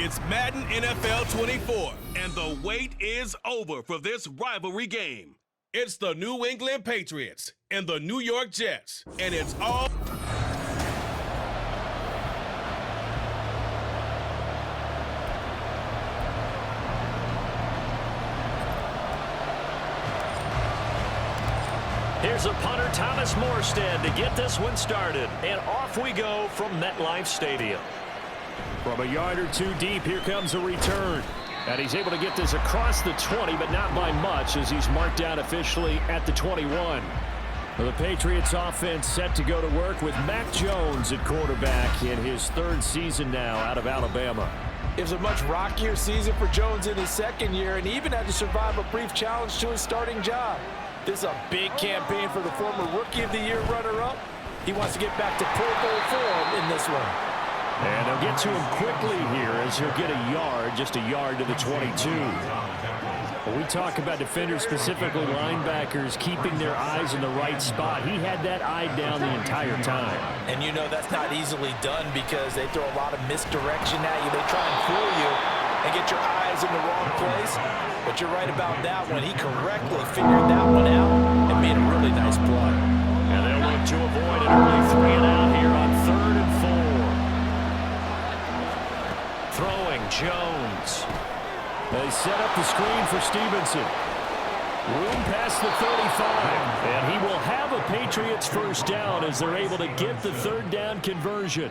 It's Madden NFL 24, and the wait is over for this rivalry game. It's the New England Patriots and the New York Jets, and it's all... Here's a punter, Thomas Morstead, to get this one started. And off we go from MetLife Stadium. From a yard or two deep, here comes a return. And he's able to get this across the 20, but not by much, as he's marked down officially at the 21. Well, the Patriots offense set to go to work with Mac Jones at quarterback in his third season now out of Alabama. It was a much rockier season for Jones in his second year, and he even had to survive a brief challenge to his starting job. This is a big campaign for the former Rookie of the Year runner-up. He wants to get back to Pro Bowl form in this one. And they'll get to him quickly here as he'll get a yard, just a yard to the 22. When we talk about defenders, specifically linebackers, keeping their eyes in the right spot, he had that eye down the entire time. And you know that's not easily done because they throw a lot of misdirection at you. They try and fool you and get your eyes in the wrong place. But you're right about that one. He correctly figured that one out and made a really nice play. And they'll look to avoid an early 3-and-out here on 3rd and 4. Throwing Jones. They set up the screen for Stevenson. Room past the 35. And he will have a Patriots first down as they're able to get the third down conversion.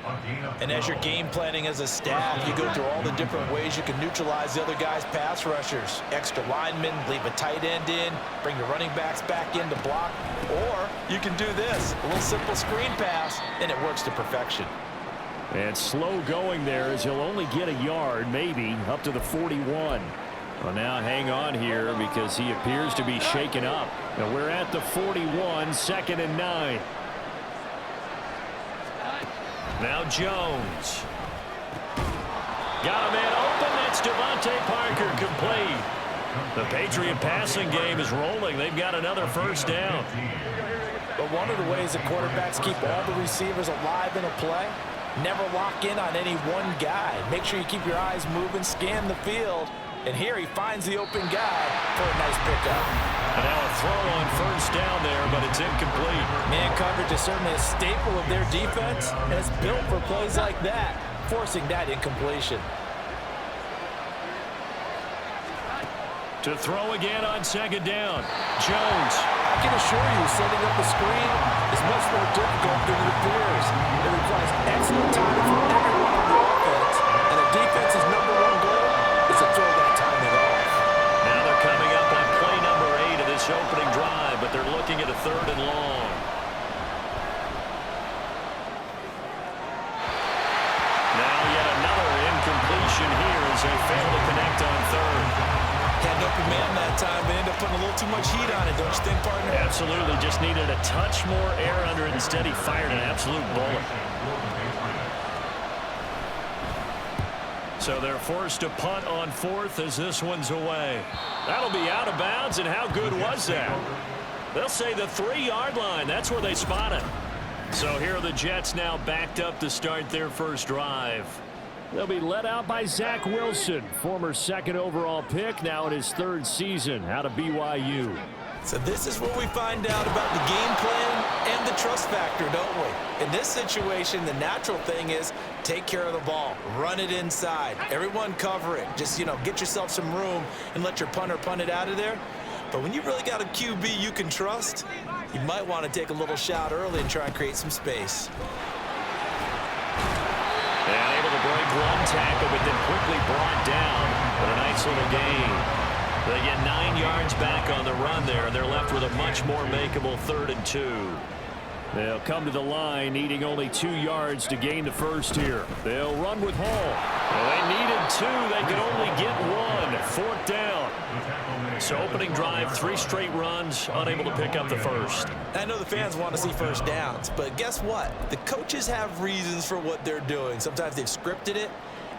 And as you're game planning as a staff, you go through all the different ways you can neutralize the other guy's pass rushers. Extra linemen, leave a tight end in, bring your running backs back in to block. Or you can do this, a little simple screen pass, and it works to perfection. And slow going there as he'll only get a yard, maybe, up to the 41. Well, now hang on here because he appears to be shaken up. Now we're at the 41, 2nd and 9. Now Jones. Got a man open. That's Devontae Parker complete. The Patriot passing game is rolling. They've got another first down. But one of the ways that quarterbacks keep all the receivers alive in a play, never lock in on any one guy. Make sure you keep your eyes moving, scan the field. And here he finds the open guy for a nice pickup. And now a throw on first down there, but it's incomplete. Man coverage is certainly a staple of their defense, and it's built for plays like that, forcing that incompletion. To throw again on 2nd down. Jones. I can assure you, setting up a screen is much more difficult than it appears. It requires excellent timing from everyone on the offense, and the defense's number one goal is to throw that timing off. Now they're coming up on play number 8 of this opening drive, but they're looking at a 3rd and long. Now yet another incompletion here as they fail to connect on 3rd. Had an open man that time, but ended up putting a little too much heat on it, don't you think, partner? Absolutely. Just needed a touch more air under it. Instead, he fired an absolute bullet. So they're forced to punt on 4th as this one's away. That'll be out of bounds, and how good was that? They'll say the 3-yard line. That's where they spot it. So here are the Jets now backed up to start their first drive. They'll be led out by Zach Wilson, former 2nd overall pick, now in his 3rd season out of BYU. So this is where we find out about the game plan and the trust factor, don't we? In this situation, the natural thing is take care of the ball, run it inside, everyone cover it. Just, get yourself some room and let your punter punt it out of there. But when you really got a QB you can trust, you might want to take a little shot early and try and create some space. And able to break one tackle, but then quickly brought down. But a nice little gain. They get 9 yards back on the run there, and they're left with a much more makeable 3rd and 2. They'll come to the line, needing only 2 yards to gain the first here. They'll run with Hall. Well, they needed 2. They could only get 1. 4th down. So opening drive, 3 straight runs, unable to pick up the first. I know the fans want to see first downs, but guess what? The coaches have reasons for what they're doing. Sometimes they've scripted it,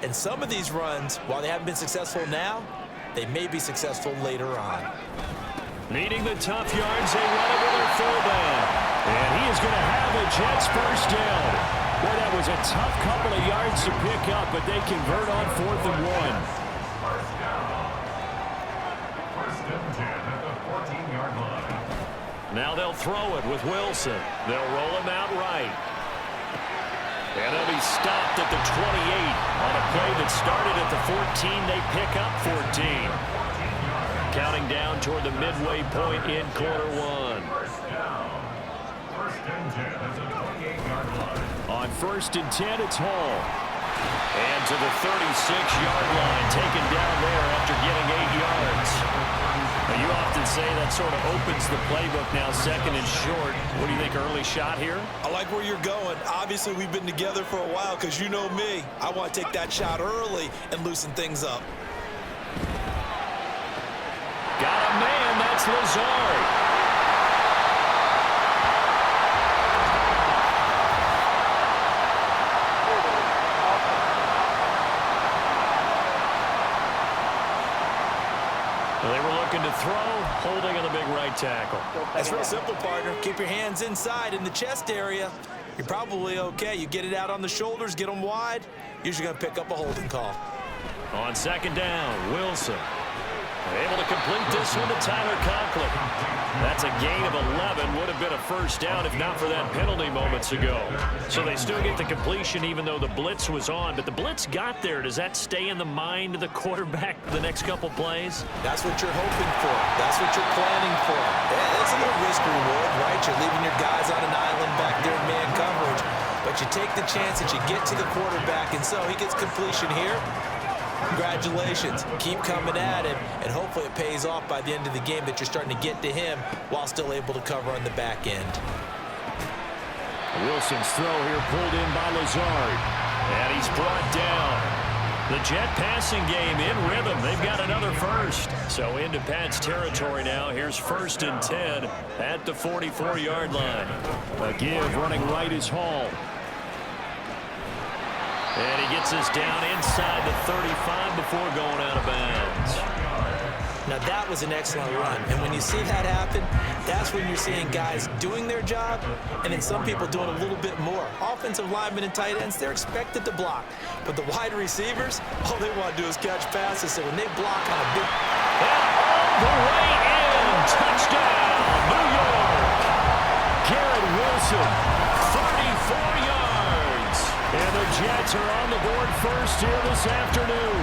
and some of these runs, while they haven't been successful now, they may be successful later on. Needing the tough yards, they run it with their fullback. And he is going to have a Jets first down. Boy, that was was a tough couple of yards to pick up, but they convert on 4th and 1. First and 10 at the 14-yard line. Now they'll throw it with Wilson. They'll roll him out right. And he'll be stopped at the 28 on a play that started at the 14. They pick up 14. Counting down toward the midway point in quarter 1. First and 10 at the 28-yard line. On 1st and 10, it's Hall. And to the 36-yard line, taken down there after getting 8 yards. Now, you often say that sort of opens the playbook now, 2nd and short. What do you think, early shot here? I like where you're going. Obviously, we've been together for a while because you know me. I want to take that shot early and loosen things up. Got a man, that's Lazard. They were looking to throw, holding on the big right tackle. That's real simple, partner. Keep your hands inside in the chest area. You're probably okay. You get it out on the shoulders, get them wide. Usually going to pick up a holding call. On 2nd down, Wilson. Able to complete this one to Tyler Conklin. That's a gain of 11. Would have been a first down if not for that penalty moments ago. So they still get the completion even though the blitz was on. But the blitz got there. Does that stay in the mind of the quarterback the next couple plays? That's what you're hoping for. That's what you're planning for. Yeah, that's a little risk reward, right? You're leaving your guys on an island back there in man coverage. But you take the chance that you get to the quarterback, and so he gets completion here. Congratulations. Keep coming at him, and hopefully it pays off by the end of the game that you're starting to get to him while still able to cover on the back end. Wilson's throw here pulled in by Lazard. And he's brought down. The Jet passing game in rhythm. They've got another first. So into Pat's territory now. Here's 1st and 10 at the 44-yard line. A give running right is Hall. And he gets us down inside the 35 before going out of bounds. Now that was an excellent run. And when you see that happen, that's when you're seeing guys doing their job and then some people doing a little bit more. Offensive linemen and tight ends, they're expected to block. But the wide receivers, all they want to do is catch passes. So when they block on a big... And all the way in, touchdown, New York. Garrett Wilson, 34 yards. And the Jets are on the board first here this afternoon.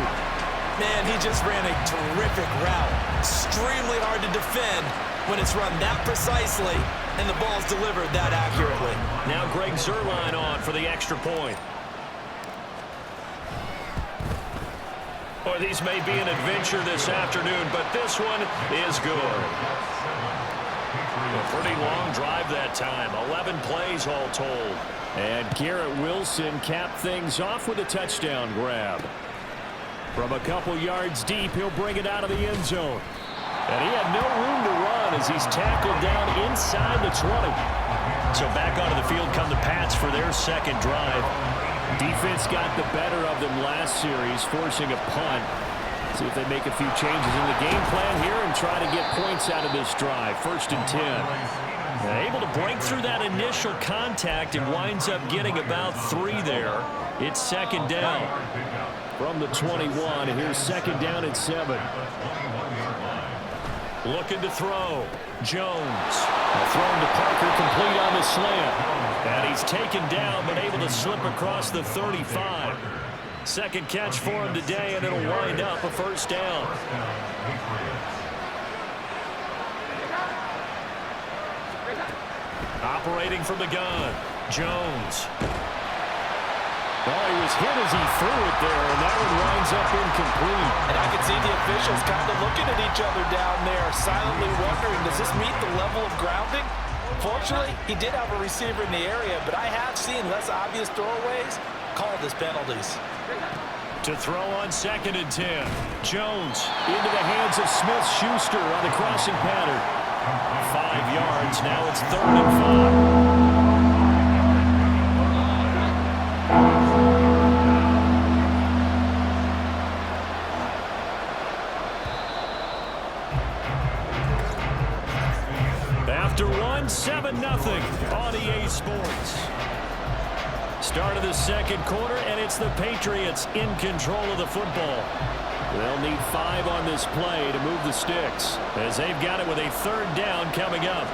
Man, he just ran a terrific route. Extremely hard to defend when it's run that precisely and the ball's delivered that accurately. Now Greg Zuerlein on for the extra point. Boy, these may be an adventure this afternoon, but this one is good. A pretty long drive that time. 11 plays all told. And Garrett Wilson capped things off with a touchdown grab. From a couple yards deep, he'll bring it out of the end zone. And he had no room to run as he's tackled down inside the 20. So back onto the field come the Pats for their second drive. Defense got the better of them last series, forcing a punt. See if they make a few changes in the game plan here and try to get points out of this drive. 1st and 10. Able to break through that initial contact and winds up getting about 3 there. It's 2nd down. From the 21, and here's 2nd down at 7. Looking to throw. Jones. Thrown to Parker, complete on the slant. And he's taken down, but able to slip across the 35. Second catch for him today, and it'll wind up a first down. Operating from the gun, Jones. Well, he was hit as he threw it there, and that one winds up incomplete. And I can see the officials kind of looking at each other down there, silently wondering, does this meet the level of grounding? Fortunately, he did have a receiver in the area, but I have seen less obvious throwaways called as penalties. To throw on 2nd and 10. Jones into the hands of Smith-Schuster on the crossing pattern. 5 yards. Now it's 3rd and 5. After one, 7-0 on EA Sports. Start of the second quarter, and it's the Patriots in control of the football. They'll need 5 on this play to move the sticks, as they've got it with a third down coming up.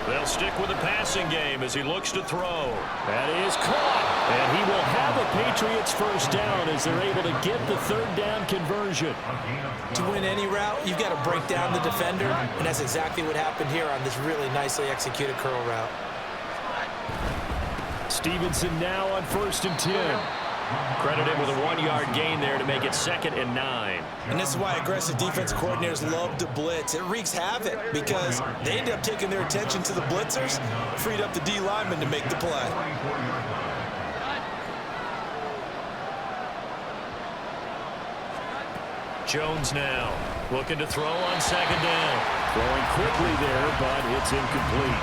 They'll stick with the passing game as he looks to throw. That is caught, and he will have a Patriots first down as they're able to get the third down conversion. To win any route, you've got to break down the defender, and that's exactly what happened here on this really nicely executed curl route. Stevenson now on 1st and 10. Credited with a 1-yard gain there to make it 2nd and 9. And this is why aggressive defense coordinators love to blitz. It wreaks havoc because they end up taking their attention to the blitzers, freed up the D lineman to make the play. Jones now looking to throw on 2nd down. Throwing quickly there, but it's incomplete.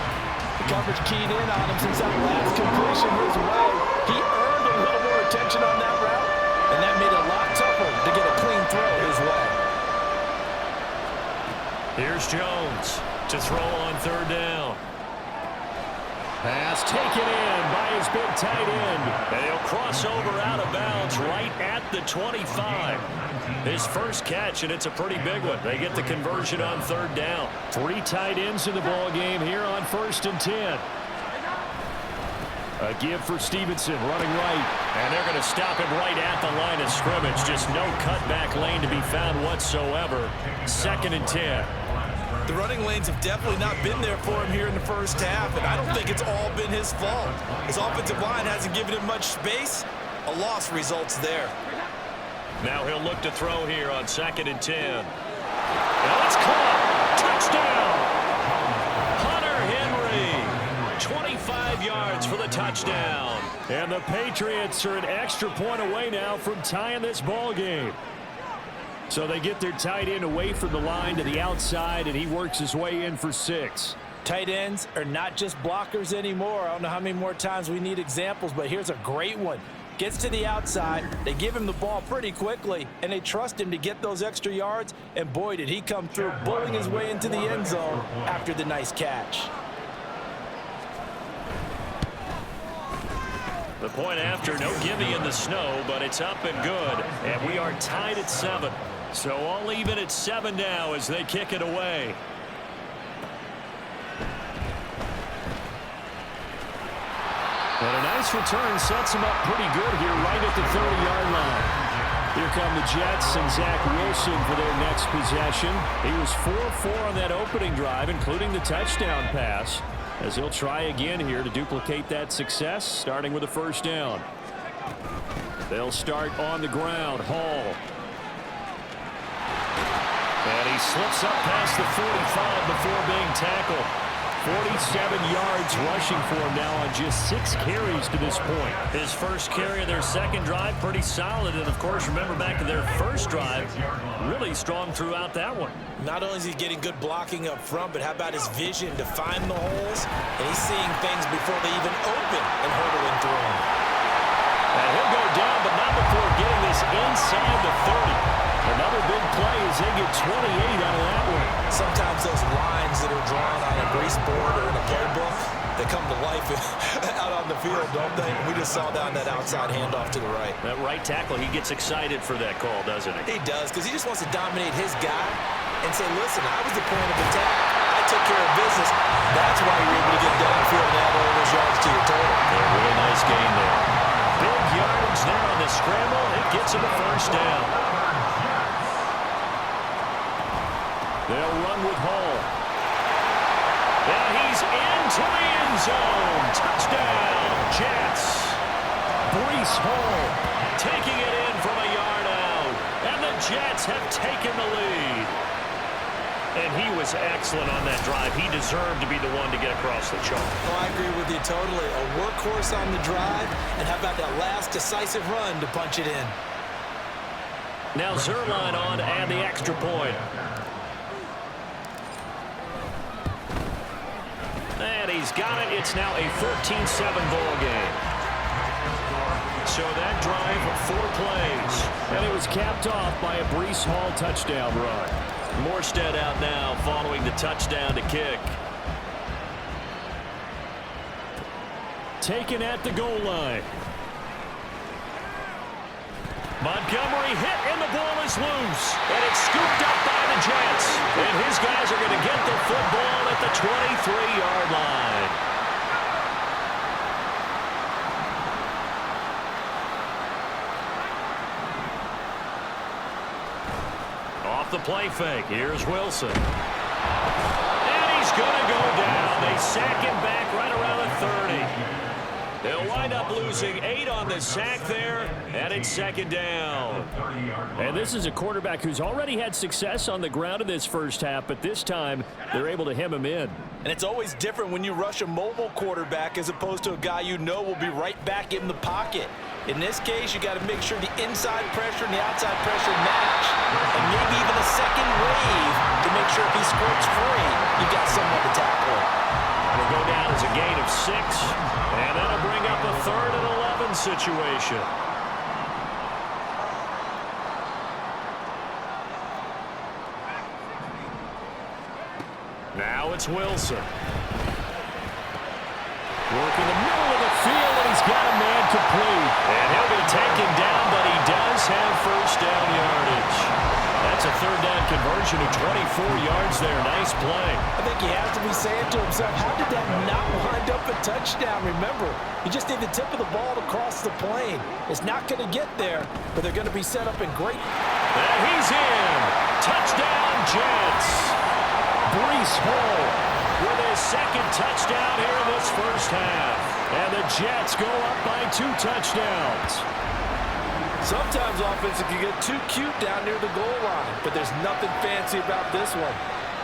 The coverage keyed in on him since that last completion his way. He earned a little more attention on that route, and that made it a lot tougher to get a clean throw his way. Here's Jones to throw on 3rd down. Pass taken in by his big tight end. And he'll cross over out of bounds right at the 25. His first catch, and it's a pretty big one. They get the conversion on 3rd down. 3 tight ends in the ball game here on 1st and 10. A give for Stevenson, running right. And they're going to stop him right at the line of scrimmage. Just no cutback lane to be found whatsoever. 2nd and 10. The running lanes have definitely not been there for him here in the first half, and I don't think it's all been his fault. His offensive line hasn't given him much space. A loss results there. Now he'll look to throw here on 2nd and 10. And it's caught. Touchdown. Hunter Henry. 25 yards for the touchdown. And the Patriots are an extra point away now from tying this ball game. So they get their tight end away from the line to the outside, and he works his way in for 6. Tight ends are not just blockers anymore. I don't know how many more times we need examples, but here's a great one. Gets to the outside, they give him the ball pretty quickly, and they trust him to get those extra yards, and boy, did he come through, bullying his way into the end zone after the nice catch. The point after, no gimme in the snow, but it's up and good, and we are tied at 7. So all even at 7 now as they kick it away. And a nice return sets him up pretty good here right at the 30-yard line. Here come the Jets and Zach Wilson for their next possession. He was 4-4 on that opening drive, including the touchdown pass, as he'll try again here to duplicate that success, starting with a 1st down. They'll start on the ground. Hall. And he slips up past the 45 before being tackled. 47 yards rushing for him now on just 6 carries to this point. His first carry of their second drive, pretty solid. And, of course, remember back to their first drive, really strong throughout that one. Not only is he getting good blocking up front, but how about his vision to find the holes? And he's seeing things before they even open and hurdling through them. And he'll go down, but not before getting this inside the 30. Another big play as they get 28 out of that one. Sometimes those lines that are drawn on a grease board or in a playbook, they come to life out on the field, don't they? We just saw down that outside handoff to the right. That right tackle, he gets excited for that call, doesn't he? He does, because he just wants to dominate his guy and say, listen, I was the point of attack. I took care of business. That's why you're able to get downfield and add all those yards to your total. Yeah, really nice game there. Big yardage there on the scramble. It gets him a 1st down. They'll run with Hall. And he's into the end zone. Touchdown, Jets. Breece Hall taking it in from a yard out. And the Jets have taken the lead. And he was excellent on that drive. He deserved to be the one to get across the chalk. Oh, I agree with you totally. A workhorse on the drive. And how about that last decisive run to punch it in? Now Zerline on to add the extra point. And he's got it. It's now a 13-7 ball game. So that drive, 4 plays. And it was capped off by a Breece Hall touchdown run. Morstead out now following the touchdown to kick. taken at the goal line. Montgomery hit, and the ball is loose. And it's scooped up by the Jets. And his guys are going to get the football at the 23-yard line. Off the play fake. Here's Wilson. And he's going to go down. They sack him back right around the 30. They'll wind up losing 8 on the sack there, and it's second down. And this is a quarterback who's already had success on the ground in this first half, but this time they're able to hem him in. And it's always different when you rush a mobile quarterback as opposed to a guy you know will be right back in the pocket. In this case, you got to make sure the inside pressure and the outside pressure match, and maybe even a second wave to make sure if he squirts free, you've got someone to tackle. It'll go down as a gain of 6, and that'll bring up a 3rd and 11 situation. Now it's Wilson. Working the middle of the field, and he's got a man complete. And he'll be taken down, but he does have first down yardage. That's a 3rd down conversion of 24 yards there. Nice play. I think he has to be saying to himself, how did that not wind up a touchdown? Remember, you just need the tip of the ball to cross the plane. It's not going to get there, but they're going to be set up in great. And he's in. Touchdown, Jets. Breece Hall with his 2nd touchdown here in this first half. And the Jets go up by 2 touchdowns. Sometimes offense can get too cute down near the goal line, but there's nothing fancy about this one.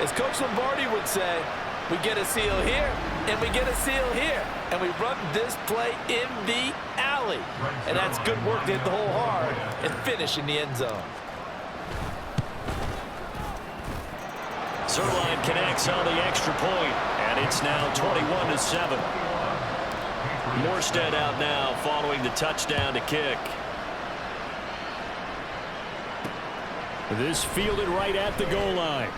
As Coach Lombardi would say, we get a seal here, and we get a seal here, and we run this play in the alley. And that's good work to hit the hole hard and finish in the end zone. Zerline connects on the extra point, and it's now 21-7. Morstead out now following the touchdown to kick. This fielded right at the goal line.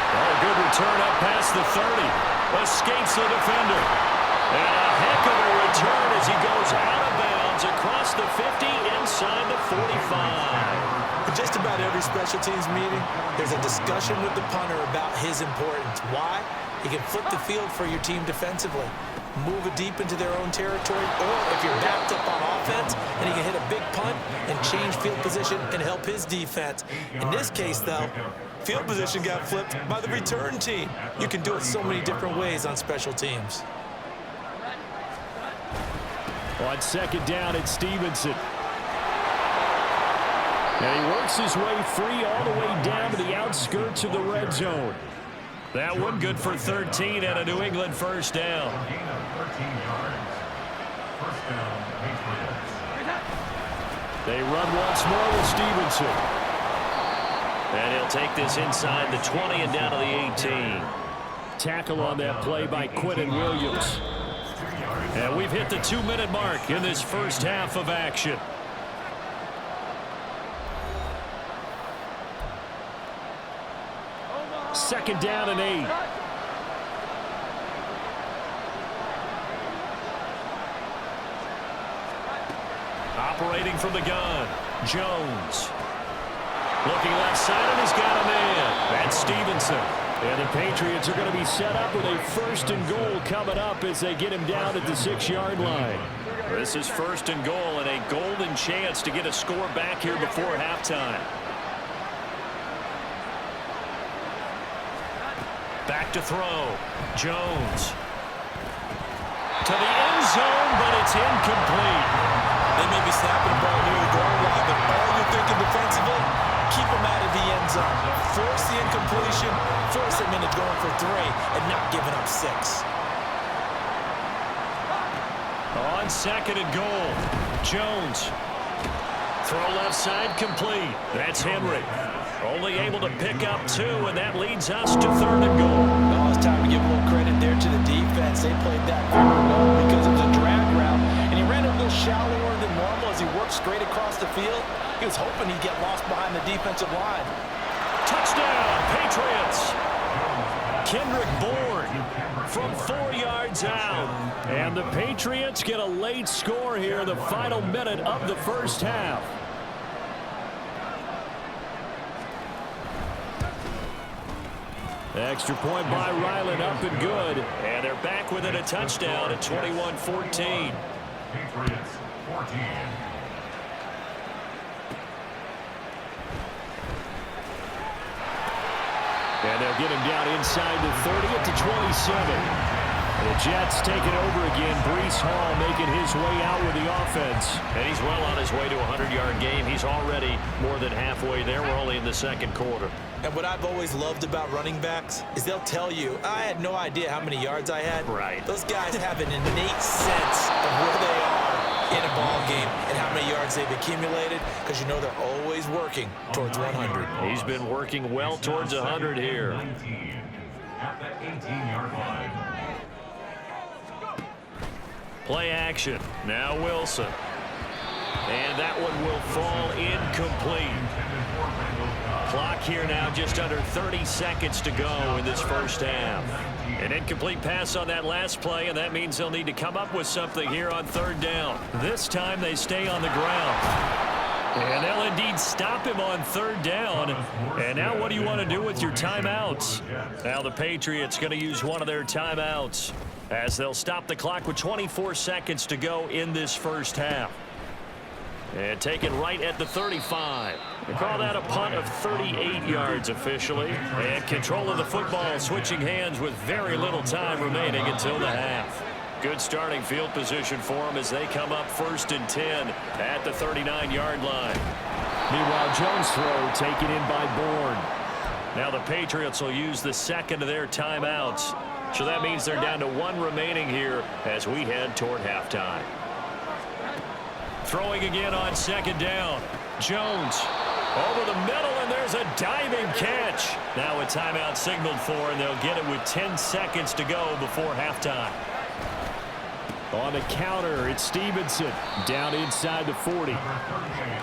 Oh, good return up past the 30. Escapes the defender. And a heck of a return as he goes out of bounds across the 50 inside the 45. In just about every special teams meeting, there's a discussion with the punter about his importance. Why? He can flip the field for your team defensively, move it deep into their own territory, or if you're backed up on offense, and he can hit a big punt and change field position and help his defense. In this case, though, field position got flipped by the return team. You can do it so many different ways on special teams. On 2nd down, it's Stevenson. And he works his way free all the way down to the outskirts of the red zone. That one good for 13 and a New England first down. Gain of 13 yards. First down, Patriots. They run once more with Stevenson. And he'll take this inside the 20 and down to the 18. Tackle on that play by Quinton Williams. And we've hit the 2-minute mark in this first half of action. Second down and 8. Operating from the gun, Jones. Looking left side, and he's got a man. That's Stevenson. And the Patriots are going to be set up with a 1st and goal coming up as they get him down at the 6-yard line. This is 1st and goal and a golden chance to get a score back here before halftime. Back to throw. Jones. To the end zone, but it's incomplete. They may be snapping the ball near the goal line, but all you're thinking defensively, keep them out of the end zone. Force the incompletion, force them into going for 3, and not giving up 6. On 2nd and goal, Jones. Throw left side complete. That's Henry. Only able to pick up 2, and that leads us to 3rd and goal. Oh, it's time to give a little credit there to the defense. They played that very well because it was a drag route, and he ran a little shallower than normal as he worked straight across the field. He was hoping he'd get lost behind the defensive line. Touchdown, Patriots. Kendrick Bourne from 4 yards out. And the Patriots get a late score here in the final minute of the first half. Extra point by Ryland, up and good. And they're back within a touchdown at 21-14. Patriots 14. And they'll get him down inside the 30 at the 27. The Jets take it over again. Breece Hall making his way out with the offense. And he's well on his way to a 100-yard game. He's already more than halfway there. We're only in the second quarter. And what I've always loved about running backs is they'll tell you, I had no idea how many yards I had. Right. Those guys have an innate sense of where they are in a ball game and how many yards they've accumulated, because you know they're always working towards 100. He's been working well towards 100 here. 19 at the 18-yard line. Play action. Now Wilson. And that one will fall incomplete. Clock here now just under 30 seconds to go in this first half. An incomplete pass on that last play, and that means they'll need to come up with something here on third down. This time they stay on the ground. And they'll indeed stop him on third down. And now what do you want to do with your timeouts? Now the Patriots going to use one of their timeouts as they'll stop the clock with 24 seconds to go in this first half. And taken right at the 35. They call that a punt of 38 yards officially. And control of the football switching hands with very little time remaining until the half. Good starting field position for them as they come up 1st and 10 at the 39-yard line. Meanwhile, Jones' throw taken in by Bourne. Now the Patriots will use the second of their timeouts. So that means they're down to 1 remaining here as we head toward halftime. Throwing again on second down. Jones over the middle, and there's a diving catch. Now a timeout signaled for, and they'll get it with 10 seconds to go before halftime. On the counter, it's Stevenson down inside the 40. Number 38,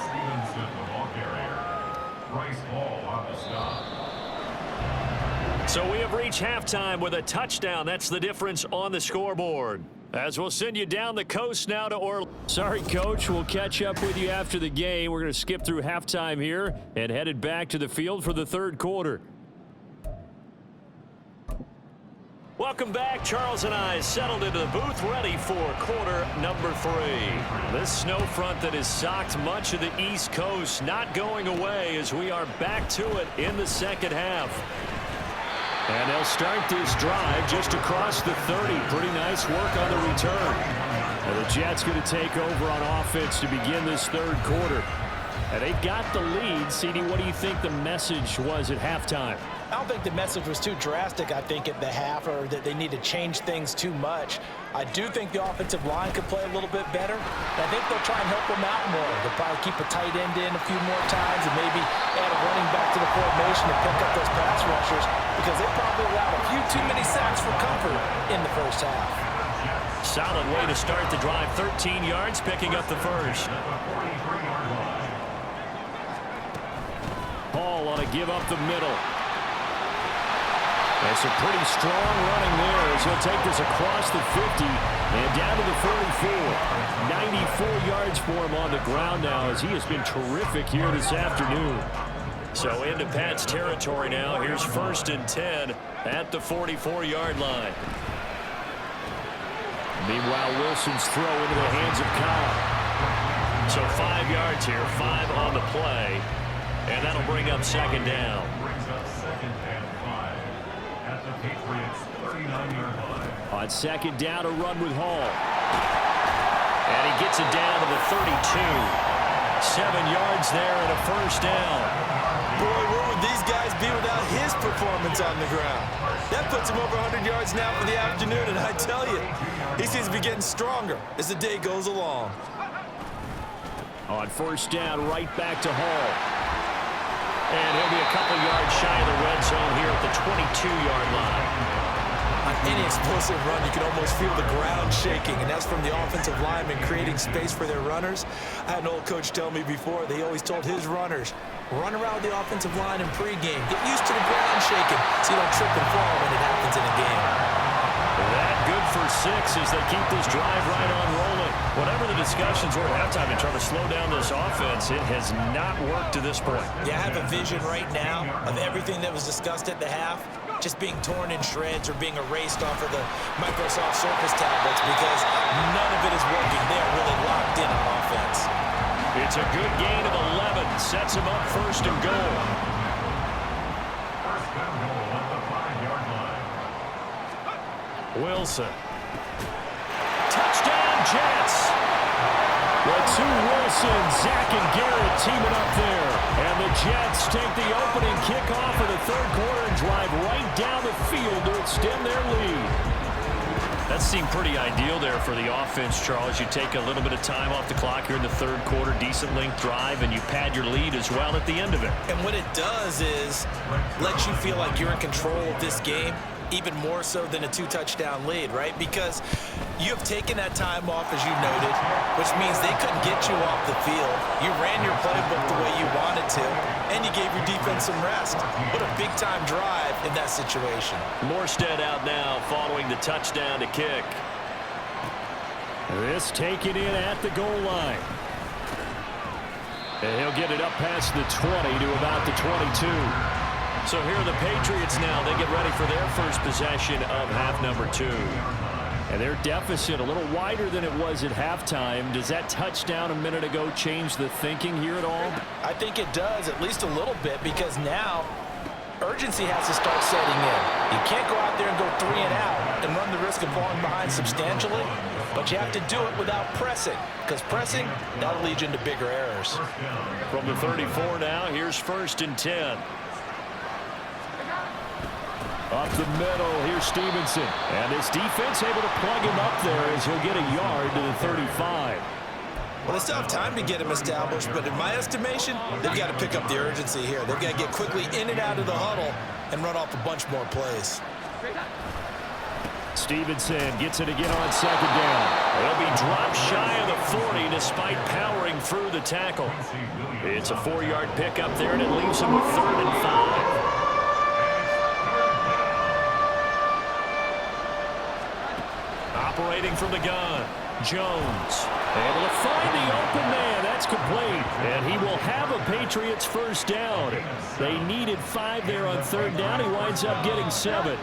Stevenson, the ball carrier. Bryce Hall on the stop. So we have reached halftime with a touchdown. That's the difference on the scoreboard. As we'll send you down the coast now to Orlando. Sorry, Coach. We'll catch up with you after the game. We're going to skip through halftime here and headed back to the field for the third quarter. Welcome back. Charles and I settled into the booth, ready for quarter number 3. This snow front that has socked much of the East Coast not going away as we are back to it in the second half. And they'll start this drive just across the 30. Pretty nice work on the return. And the Jets going to take over on offense to begin this third quarter. And they've got the lead. CD, what do you think the message was at halftime? I don't think the message was too drastic, I think, at the half, or that they need to change things too much. I do think the offensive line could play a little bit better. I think they'll try and help them out more. They'll probably keep a tight end in a few more times and maybe add a running back to the formation to pick up those pass rushers, because they probably allowed a few too many sacks for comfort in the first half. Solid way to start the drive. 13 yards, picking up the first. Hall on a give up the middle. And some pretty strong running there as he'll take this across the 50 and down to the 44. 94 yards for him on the ground now as he has been terrific here this afternoon. So into Pat's territory now. Here's 1st and 10 at the 44-yard line. Meanwhile, Wilson's throw into the hands of Cobb. So 5 yards here, 5 on the play. And that'll bring up second down. Brings up 2nd and 5 at the Patriots 39-yard line. On second down, a run with Hall. And he gets it down to the 32. 7 yards there and a first down. Boy, where would these guys be without his performance on the ground? That puts him over 100 yards now for the afternoon, and I tell you, he seems to be getting stronger as the day goes along. On first down, right back to Hall. And he'll be a couple yards shy of the red zone here at the 22-yard line. On any explosive run, you can almost feel the ground shaking, and that's from the offensive linemen creating space for their runners. I had an old coach tell me before, they always told his runners, Run around the offensive line in pregame. Get used to the ground shaking so you don't trip and fall when it happens in a game. That good for 6 as they keep this drive right on rolling. Whatever the discussions were at halftime in trying to slow down this offense, it has not worked to this point. Yeah, I have a vision right now of everything that was discussed at the half just being torn in shreds or being erased off of the Microsoft Surface tablets because none of it is working. They are really locked in on offense. It's a good gain of 11. Sets him up 1st and goal. First and goal at the 5-yard line. Wilson. Touchdown, Jets. The two Wilsons, Zach and Garrett teaming up there. And the Jets take the opening kickoff of the 3rd quarter and drive right down the field to extend their lead. That seemed pretty ideal there for the offense, Charles. You take a little bit of time off the clock here in the 3rd quarter, decent length drive, and you pad your lead as well at the end of it. And what it does is let you feel like you're in control of this game, even more so than a 2-touchdown lead, right? Because you have taken that time off, as you noted, which means they couldn't get you off the field. You ran your playbook the way you wanted to, and you gave your defense some rest. What a big-time drive in that situation. Morstead out now following the touchdown to kick. This taken in at the goal line. And he'll get it up past the 20 to about the 22. So here are the Patriots now. They get ready for their first possession of half number 2. And their deficit a little wider than it was at halftime. Does that touchdown a minute ago change the thinking here at all? I think it does, at least a little bit, because now urgency has to start setting in. You can't go out there and go 3 and out and run the risk of falling behind substantially, but you have to do it without pressing, because pressing, that'll lead you into bigger errors. From the 34 now, here's 1st and 10. Up the middle, here's Stevenson. And this defense able to plug him up there as he'll get a yard to the 35. Well, they still have time to get him established, but in my estimation, they've got to pick up the urgency here. They've got to get quickly in and out of the huddle and run off a bunch more plays. Stevenson gets it again on 2nd down. They'll be dropped shy of the 40 despite powering through the tackle. It's a 4-yard pickup there, and it leaves them with 3rd and 5. Operating from the gun, Jones. Able to find the open man. That's complete. And he will have a Patriots 1st down. They needed 5 there on 3rd down. He winds up getting 7.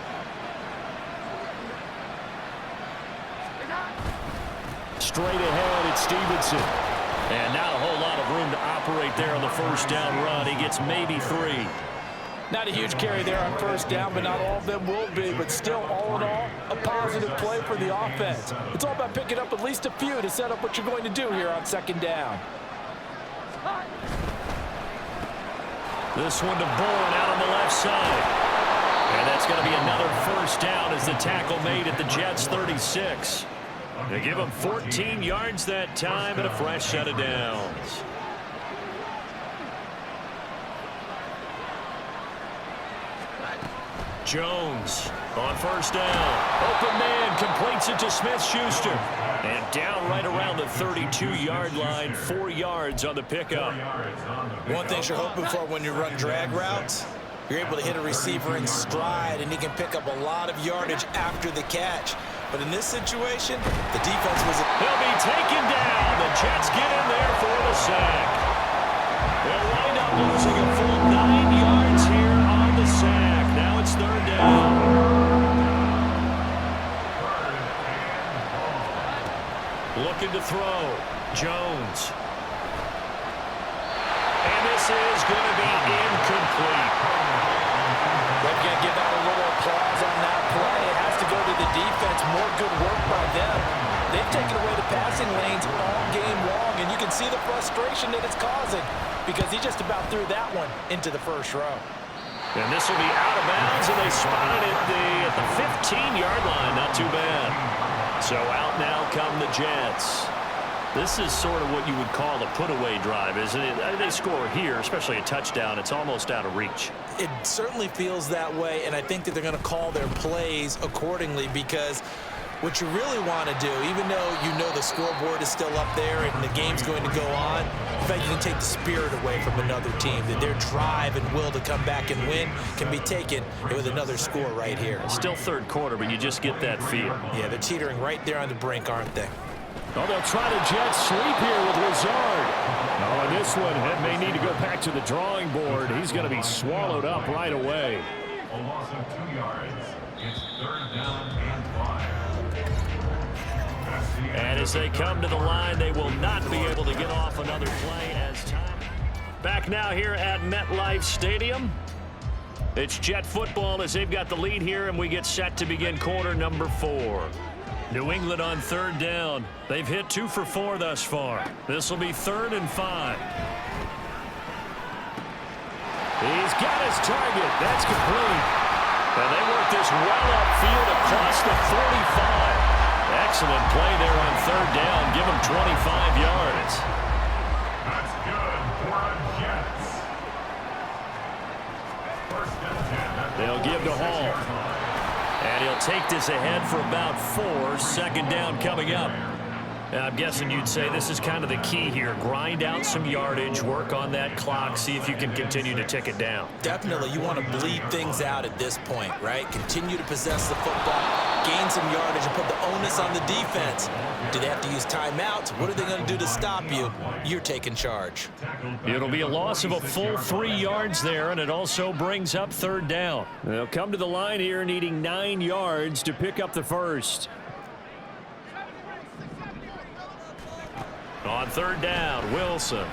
Straight ahead, it's Stevenson. And not a whole lot of room to operate there on the 1st down run. He gets maybe 3. Not a huge carry there on 1st down, but not all of them will be. But still, all in all, a positive play for the offense. It's all about picking up at least a few to set up what you're going to do here on 2nd down. This one to Bourne out on the left side. And that's going to be another 1st down as the tackle made at the Jets' 36. They give him 14 yards that time and a fresh set of downs. Jones on 1st down. Open man completes it to Smith-Schuster. And down right around the 32-yard line, 4 yards on the pickup. One thing you're hoping for when you run drag routes, you're able to hit a receiver in stride, and he can pick up a lot of yardage after the catch. But in this situation, the defense was... He'll be taken down. The Jets get in there for the sack. They'll wind up losing a full 9 yards here on the sack. Now it's 3rd down. Looking to throw. Jones. And this is going to be incomplete. They're going to give out a little applause on that play. It has to go to the defense. More good work by them. They've taken away the passing lanes all game long, and you can see the frustration that it's causing because he just about threw that one into the 1st row. And this will be out of bounds, and they spotted it at the 15-yard line. Not too bad. So out now come the Jets. This is sort of what you would call a put-away drive, isn't it? They score here, especially a touchdown. It's almost out of reach. It certainly feels that way, and I think that they're going to call their plays accordingly because What you really want to do, even though you know the scoreboard is still up there and the game's going to go on, in fact, you can take the spirit away from another team, that their drive and will to come back and win can be taken with another score right here. Still third quarter, but you just get that feel. Yeah, they're teetering right there on the brink, aren't they? Oh, they'll try to jet sweep here with Lazard. Oh, and this one may need to go back to the drawing board. He's going to be swallowed up right away. A loss of 2 yards. It's 3rd down and 5. And as they come to the line, they will not be able to get off another play as time. Back now here at MetLife Stadium. It's Jet football as they've got the lead here, and we get set to begin quarter number 4. New England on 3rd down. They've hit 2 for 4 thus far. This will be 3rd and 5. He's got his target. That's complete. And they work this well upfield across the 45. Excellent play there on 3rd down. Give him 25 yards. That's good for the Jets. 1st and 10. They'll give to Hall. And he'll take this ahead for about 4. 2nd down coming up. And I'm guessing you'd say this is kind of the key here. Grind out some yardage, work on that clock, see if you can continue to tick it down. Definitely, you want to bleed things out at this point, right? Continue to possess the football, gain some yardage, and put the onus on the defense. Do they have to use timeouts? What are they going to do to stop you? You're taking charge. It'll be a loss of a full 3 yards there, and it also brings up 3rd down. They'll come to the line here needing 9 yards to pick up the first. On 3rd down, Wilson. Open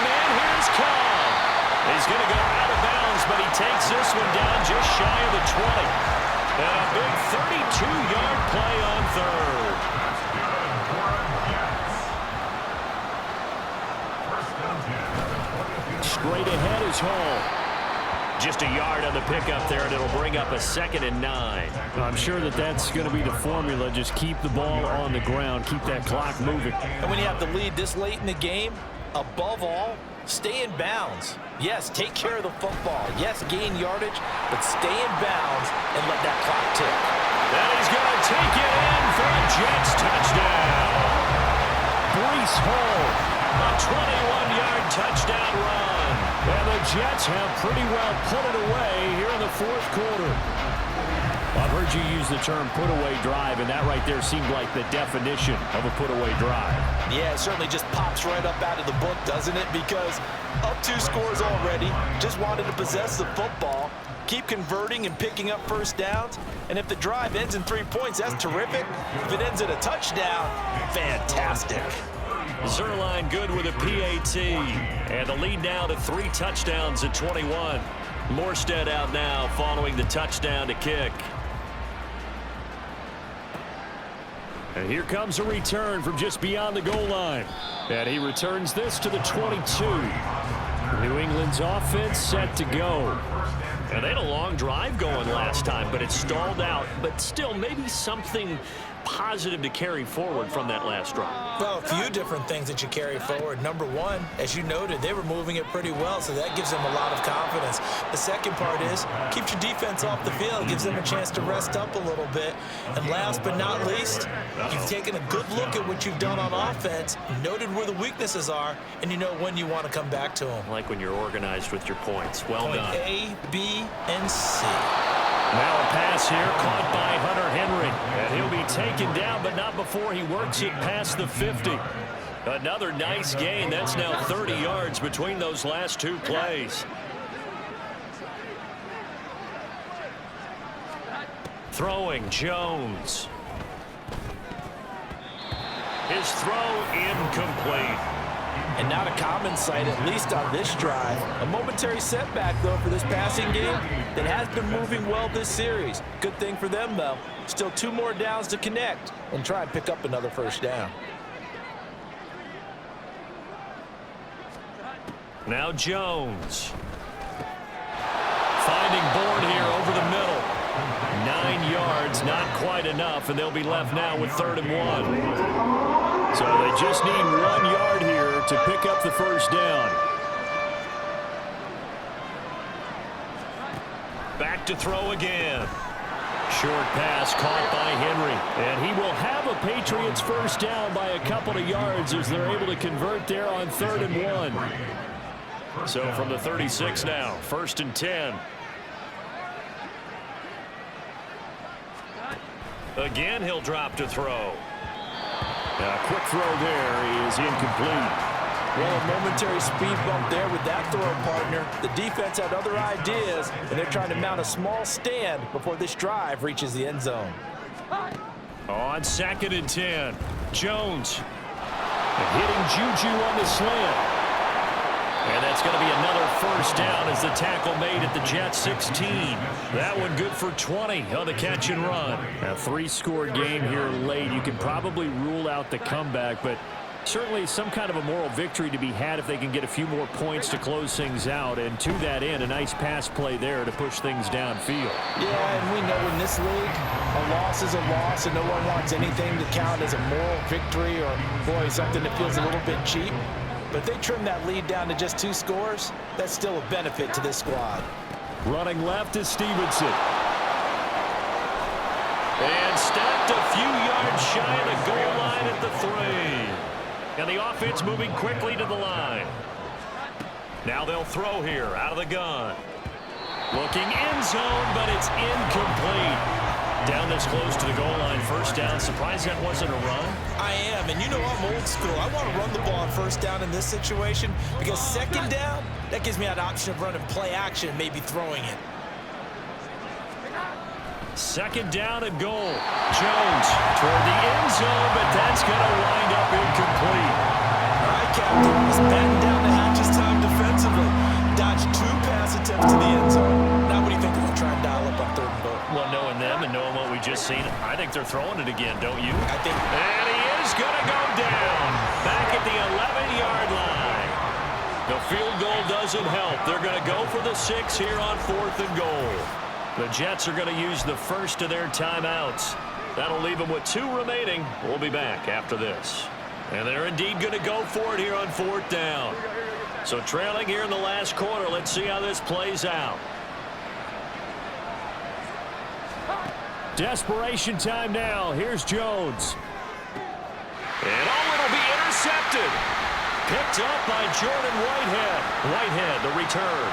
man, here's Cobb. He's going to go out of bounds, but he takes this one down just shy of the 20. And a big 32-yard play on 3rd. Straight ahead is Hall. Just a yard on the pickup there, and it'll bring up a 2nd and 9. I'm sure that's going to be the formula. Just keep the ball on the ground. Keep that clock moving. And when you have the lead this late in the game, above all, stay in bounds. Yes, take care of the football. Yes, gain yardage, but stay in bounds and let that clock tick. And he's going to take it in for a Jets touchdown. Breece Hall. A 21-yard touchdown run. And the Jets have pretty well put it away here in the 4th quarter. I've heard you use the term put-away drive, and that right there seemed like the definition of a put-away drive. Yeah, it certainly just pops right up out of the book, doesn't it? Because up 2 scores already, just wanted to possess the football, keep converting and picking up 1st downs, and if the drive ends in 3 points, that's terrific. If it ends in a touchdown, fantastic. Zerline good with a PAT. And the lead now to 3 touchdowns at 21. Morstead out now following the touchdown to kick. And here comes a return from just beyond the goal line. And he returns this to the 22. New England's offense set to go. And they had a long drive going last time, but it stalled out. But still, maybe something positive to carry forward from that last drive. Well, a few different things that you carry forward. Number one, as you noted, they were moving it pretty well, so that gives them a lot of confidence. The second part is, keeps your defense off the field, gives them a chance to rest up a little bit. And last but not least, you've taken a good look at what you've done on offense, noted where the weaknesses are, and you know when you want to come back to them. I like when you're organized with your points. Well Point done. A, B, and C. Now a pass here caught by Hunter Henry. And he'll be taken down, but not before he works it past the 50. Another nice gain. That's now 30 yards between those last 2 plays. Throwing Jones. His throw incomplete. And not a common sight, at least on this drive. A momentary setback, though, for this passing game that has been moving well this series. Good thing for them, though. Still 2 more downs to connect and try and pick up another 1st down. Now Jones. Finding Bourne here over the middle. 9 yards, not quite enough, and they'll be left now with 3rd and 1. So they just need 1 yard here to pick up the 1st down. Back to throw again. Short pass caught by Henry. And he will have a Patriots first down by a couple of yards as they're able to convert there on 3rd and 1. So from the 36 now, 1st and 10. Again, he'll drop to throw. A quick throw there is incomplete. Well, a momentary speed bump there with that throw, partner. The defense had other ideas, and they're trying to mount a small stand before this drive reaches the end zone. On 2nd and 10, Jones hitting Juju on the slant. And that's going to be another first down as the tackle made at the Jets 16. That one good for 20 on the catch and run. A 3-score game here late. You can probably rule out the comeback, but certainly some kind of a moral victory to be had if they can get a few more points to close things out. And to that end, a nice pass play there to push things downfield. Yeah, and we know in this league, a loss is a loss, and no one wants anything to count as a moral victory or, boy, something that feels a little bit cheap. But if they trim that lead down to just 2 scores, that's still a benefit to this squad. Running left is Stevenson. And stopped a few yards shy of the goal line at the 3. And the offense moving quickly to the line. Now they'll throw here out of the gun. Looking end zone, but it's incomplete. Down this close to the goal line, first down. Surprised that wasn't a run? I am, and you know I'm old school. I want to run the ball on first down in this situation because second down, that gives me an option of running play action, maybe throwing it. 2nd down and goal. Jones toward the end zone, but that's going to wind up incomplete. All right, Captain, let's batten down the hatches time defensively. Dodge 2 pass attempts to the end zone. Now what do you think we'll try and dial up on 3rd and goal? Well, knowing them and knowing what we just seen, I think they're throwing it again, don't you? I think. And he is going to go down back at the 11-yard line. The field goal doesn't help. They're going to go for the 6 here on 4th and goal. The Jets are going to use the first of their timeouts. That'll leave them with 2 remaining. We'll be back after this. And they're indeed going to go for it here on 4th down. So trailing here in the last quarter, let's see how this plays out. Desperation time now. Here's Jones. And it'll be intercepted. Picked up by Jordan Whitehead. Whitehead, the return.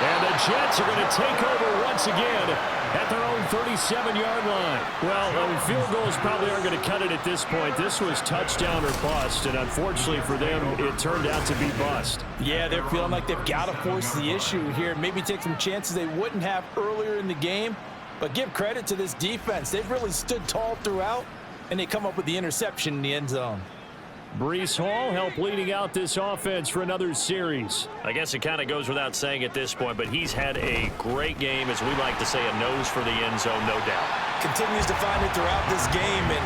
And the Jets are going to take over once again at their own 37-yard line. Well, field goals probably aren't going to cut it at this point. This was touchdown or bust, and unfortunately for them, it turned out to be bust. Yeah, they're feeling like they've got to force the issue here. Maybe take some chances they wouldn't have earlier in the game. But give credit to this defense. They've really stood tall throughout, and they come up with the interception in the end zone. Breece Hall helped leading out this offense for another series. I guess it kind of goes without saying at this point, but he's had a great game, as we like to say, a nose for the end zone, no doubt. Continues to find it throughout this game, and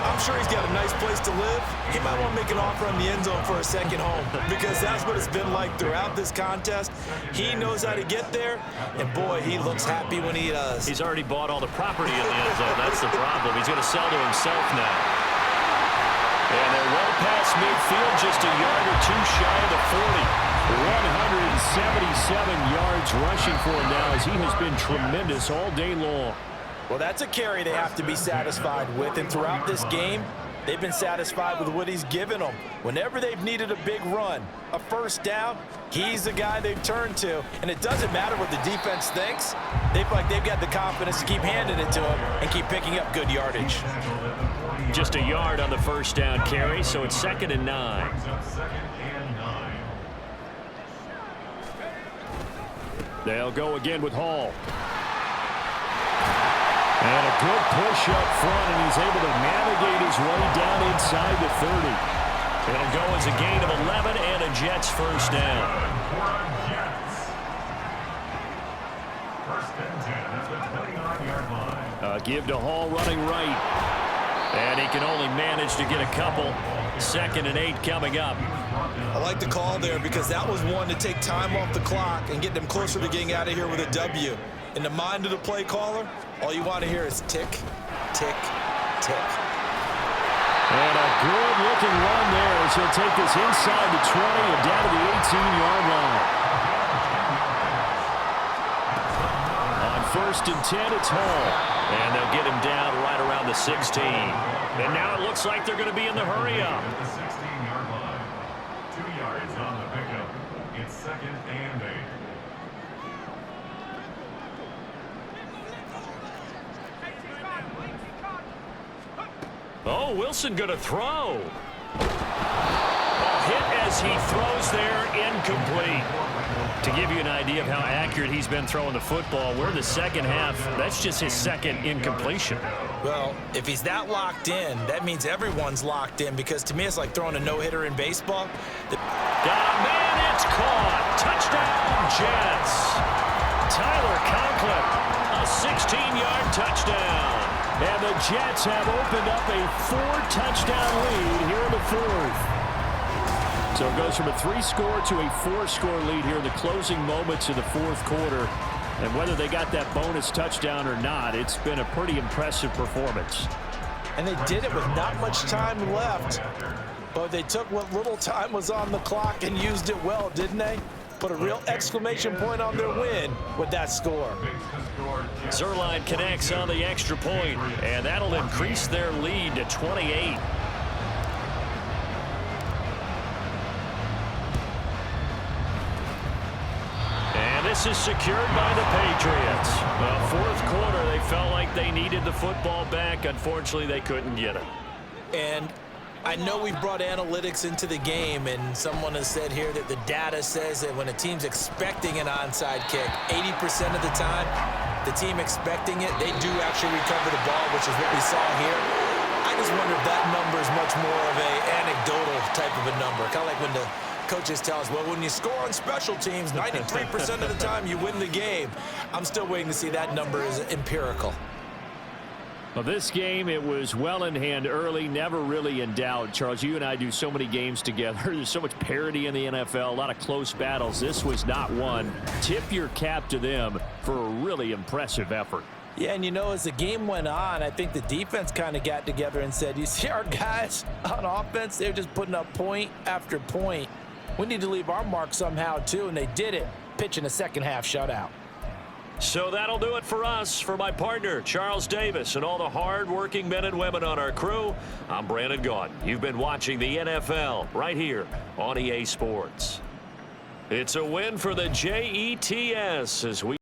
I'm sure he's got a nice place to live. He might want to make an offer on the end zone for a second home because that's what it's been like throughout this contest. He knows how to get there, and boy, he looks happy when he does. He's already bought all the property in the end zone. That's the problem. He's going to sell to himself now. And they're well past midfield, just a yard or 2 shy of the 40. 177 yards rushing for him now as he has been tremendous all day long. Well, that's a carry they have to be satisfied with. And throughout this game, they've been satisfied with what he's given them. Whenever they've needed a big run, a first down, he's the guy they've turned to. And it doesn't matter what the defense thinks. They feel like they've got the confidence to keep handing it to him and keep picking up good yardage. Just a yard on the first down carry, so it's 2nd and 9. They'll go again with Hall. And a good push up front, and he's able to navigate his way down inside the 30. It'll go as a gain of 11 and a Jets first down. First and 10 at the 29-yard line. Give to Hall running right. And he can only manage to get a couple. 2nd and 8 coming up. I like the call there because that was one to take time off the clock and get them closer to getting out of here with a W. In the mind of the play caller, all you want to hear is tick, tick, tick. And a good-looking run there as he'll take this inside the 20 and down to the 18-yard line. first and 10, it's Hall. And they'll get him down right around the 16. And now it looks like they're going to be in the hurry-up. At the 16-yard line. 2 yards on the pickup. It's 2nd and 8. Oh, Wilson going to throw. A hit as he throws there, incomplete. To give you an idea of how accurate he's been throwing the football, we're in the second half. That's just his second incompletion. Well, if he's that locked in, that means everyone's locked in, because to me it's like throwing a no-hitter in baseball. Got a man, it's caught. Touchdown, Jets. Tyler Conklin, a 16-yard touchdown. And the Jets have opened up a 4-touchdown lead here in the fourth. So it goes from a 3-score to a 4-score lead here in the closing moments of the fourth quarter. And whether they got that bonus touchdown or not, it's been a pretty impressive performance. And they did it with not much time left. But they took what little time was on the clock and used it well, didn't they? Put a real exclamation point on their win with that score. Zerline connects on the extra point, and that'll increase their lead to 28. And this is secured by the Patriots. Well, fourth quarter, they felt like they needed the football back. Unfortunately, they couldn't get it. And I know we brought analytics into the game, and someone has said here that the data says that when a team's expecting an onside kick, 80% of the time, the team expecting it, they do actually recover the ball, which is what we saw here. I just wonder if that number is much more of an anecdotal type of a number, kind of like when the coaches tell us, well, when you score on special teams, 93% of the time you win the game. I'm still waiting to see that number is empirical. Well, this game, it was well in hand early, never really in doubt. Charles, you and I do so many games together. There's so much parity in the NFL, a lot of close battles. This was not one. Tip your cap to them for a really impressive effort. Yeah, and you know, as the game went on, I think the defense kind of got together and said, you see our guys on offense, they're just putting up point after point. We need to leave our mark somehow, too, and they did it, pitching a second-half shutout. So that'll do it for us. For my partner, Charles Davis, and all the hard-working men and women on our crew, I'm Brandon Gaudin. You've been watching the NFL right here on EA Sports. It's a win for the Jets as we